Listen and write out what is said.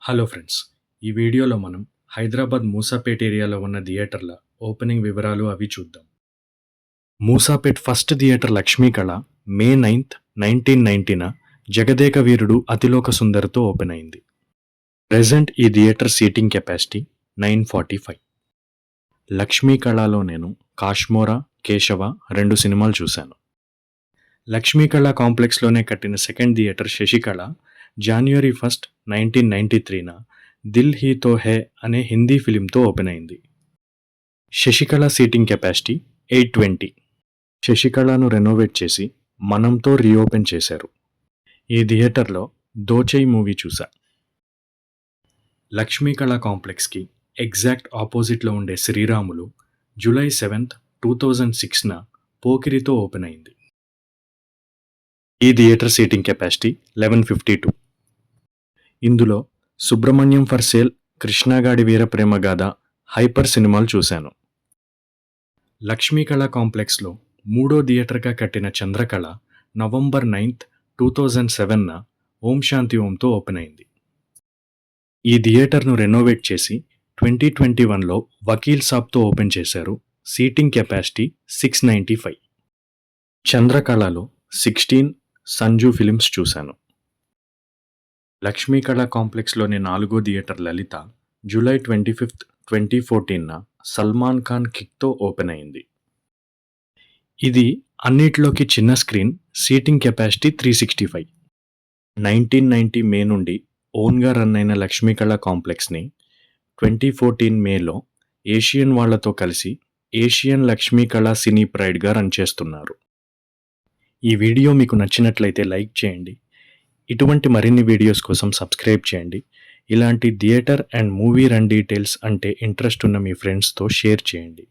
Hello friends, ఈ వీడియోలో మనం హైదరాబాద్ మూసాపేట్ ఏరియాలో ఉన్న థియేటర్ల ఓపెనింగ్ వివరాలు అవి చూద్దాం. మూసాపేట్ ఫస్ట్ థియేటర్ లక్ష్మీ కళ మే 9th 1990న జగదేక వీరుడు అతిలోక సుందర్తో ఓపెన్ అయింది. ప్రెజెంట్ ఈ థియేటర్ సీటింగ్ కెపాసిటీ 945. లక్ష్మీ కళలో నేను కాశ్మోరా, కేశవ 2 సినిమాలు చూశాను. లక్ష్మీ కళ కాంప్లెక్స్లోనే కట్టిన second theatre Sasikala January 1st 1993న దిల్ హీ తో హై అనే హిందీ ఫిలింతో ఓపెన్ అయింది. Sasikala seating capacity 820. శశికళను రెనోవేట్ చేసి మనంతో రీఓపెన్ చేశారు. ఈ థియేటర్లో దోచై మూవీ చూసా. లక్ష్మీ కళ కాంప్లెక్స్కి ఎగ్జాక్ట్ ఆపోజిట్లో ఉండే శ్రీరాములు July 7th 2006న పోకిరితో ఓపెన్ అయింది. ఈ థియేటర్ సీటింగ్ కెపాసిటీ 1152. ఇందులో సుబ్రహ్మణ్యం ఫర్ సేల్, కృష్ణగాడి వీరప్రేమ గాథ, హైపర్ సినిమాలు చూశాను. లక్ష్మీ కళ కాంప్లెక్స్లో మూడో థియేటర్గా కట్టిన చంద్రకళ November 9th 2007న ఓం శాంతి ఓంతో ఓపెన్ అయింది. ఈ థియేటర్ను రెనోవేట్ చేసి 2021లో వకీల్ సాబ్తో ఓపెన్ చేశారు. Seating capacity 695. చంద్రకళలో 16 సంజు ఫిలిమ్స్ చూశాను. లక్ష్మీ కళ కాంప్లెక్స్లోని నాలుగో థియేటర్ లలిత July 25th 2014న సల్మాన్ ఖాన్ కిక్తో ఓపెన్ అయింది. ఇది అన్నిటిలోకి చిన్న స్క్రీన్, సీటింగ్ కెపాసిటీ 365. 1990 మే నుండి ఓన్గా రన్ అయిన లక్ష్మీ కళ కాంప్లెక్స్ని 2014 మేలో ఏషియన్ వాళ్లతో కలిసి ఏషియన్ లక్ష్మీ కళ సినీ ప్రైడ్గా రన్ చేస్తున్నారు. ఈ వీడియో మీకు నచ్చినట్లయితే లైక్ చేయండి. ఇటువంటి మరిన్ని వీడియోస్ కోసం సబ్స్క్రైబ్ చేయండి. ఇలాంటి theatre and movie run details అంటే ఇంట్రెస్ట్ ఉన్న మీ ఫ్రెండ్స్తో షేర్ చేయండి.